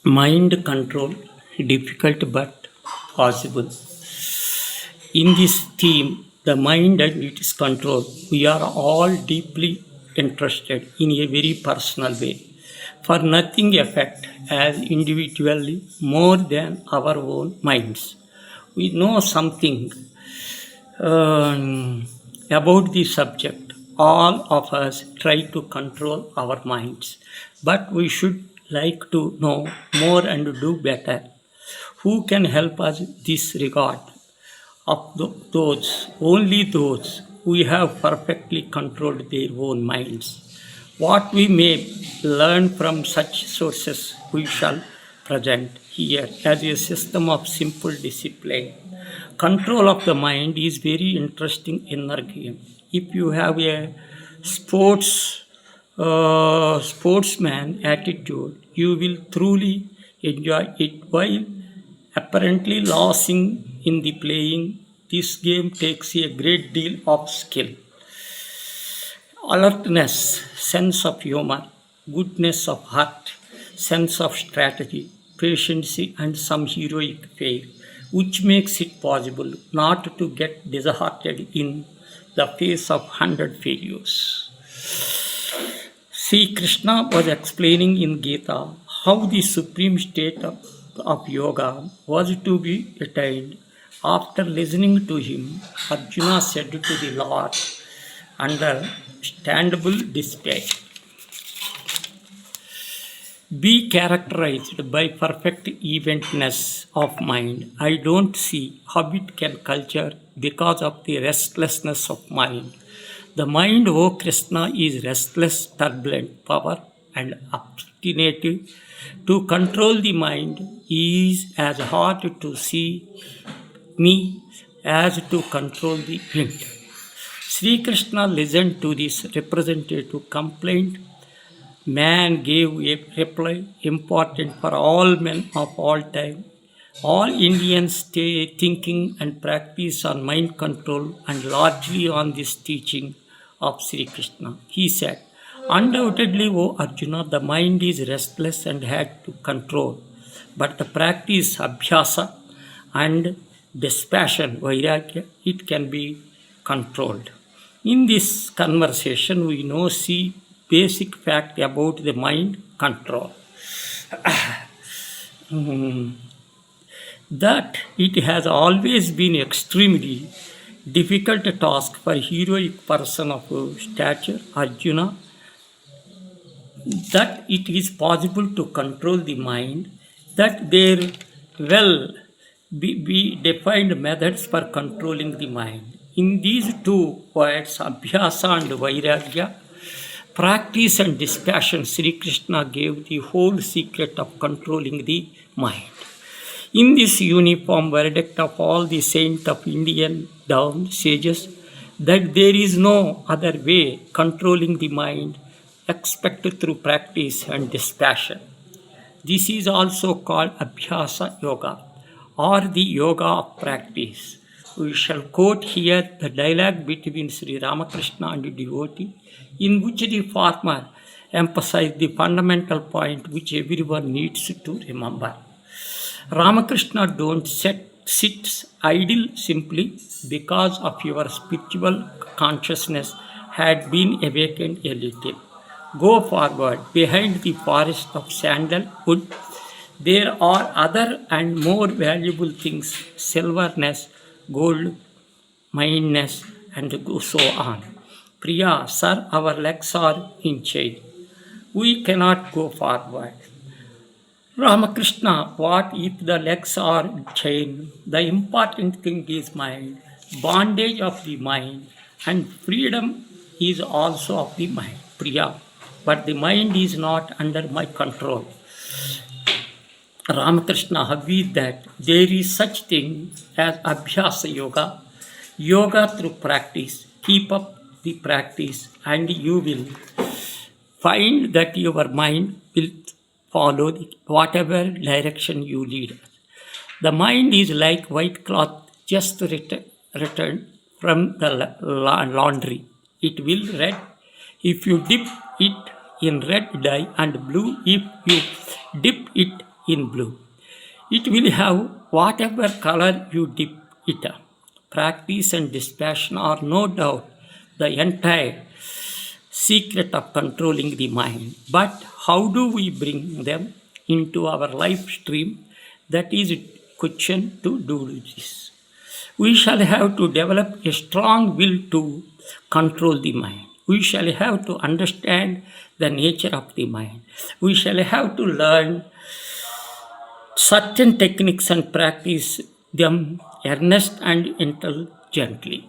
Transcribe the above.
Mind control, difficult but possible. In this theme, the mind and its control, we are all deeply interested in a very personal way. For nothing affects as individually more than our own minds. We know something about the subject. All of us try to control our minds, but we should like to know more and do better. Who can help us this regard? Of those, only those who have perfectly controlled their own minds. What we may learn from such sources we shall present here as a system of simple discipline. Control of the mind is very interesting inner game. If you have a sportsman attitude, you will truly enjoy it while apparently losing in the playing. This game takes a great deal of skill, alertness, sense of humor, goodness of heart, sense of strategy, patience, and some heroic faith, which makes it possible not to get disheartened in the face of 100 failures. See, Krishna was explaining in Gita how the supreme state of yoga was to be attained. After listening to him, Arjuna said to the Lord, understandable display, be characterized by perfect eventness of mind. I don't see how it can culture because of the restlessness of mind. The mind, O Krishna, is restless, turbulent, power, and obstinate. To control the mind is as hard to see me as to control the wind. Sri Krishna listened to this representative complaint. Man gave a reply important for all men of all time. All Indians stay thinking and practice on mind control and largely on this teaching of Sri Krishna. He said, undoubtedly, O Arjuna, the mind is restless and had to control. But the practice abhyasa and dispassion, vairagya, it can be controlled. In this conversation, we know see basic fact about the mind control. That it has always been extremely difficult task for heroic person of stature, Arjuna, that it is possible to control the mind, that there will be defined methods for controlling the mind. In these two words, abhyasa and vairagya, practice and dispassion, Sri Krishna gave the whole secret of controlling the mind. In this uniform verdict of all the saints of Indian down sages, that there is no other way controlling the mind except through practice and dispassion. This is also called Abhyasa Yoga or the Yoga of practice. We shall quote here the dialogue between Sri Ramakrishna and the devotee, in which the farmer emphasized the fundamental point which everyone needs to remember. Ramakrishna, don't sit idle simply because of your spiritual consciousness had been awakened a little. Go forward. Behind the forest of sandalwood, there are other and more valuable things, silverness, gold, mindness, and so on. Priya, sir, our legs are in chain. We cannot go forward. Ramakrishna, what if the legs are chained? The important thing is mind, bondage of the mind, and freedom is also of the mind, Priya. But the mind is not under my control. Ramakrishna agreed that there is such thing as Abhyasa Yoga, yoga through practice. Keep up the practice and you will find that your mind will follow whatever direction you lead. The mind is like white cloth just returned from the laundry. It will red if you dip it in red dye and blue if you dip it in blue. It will have whatever color you dip it. Practice and dispassion are no doubt the entire secret of controlling the mind. But how do we bring them into our life stream? That is a question to do this. We shall have to develop a strong will to control the mind. We shall have to understand the nature of the mind. We shall have to learn certain techniques and practice them earnest and intelligently.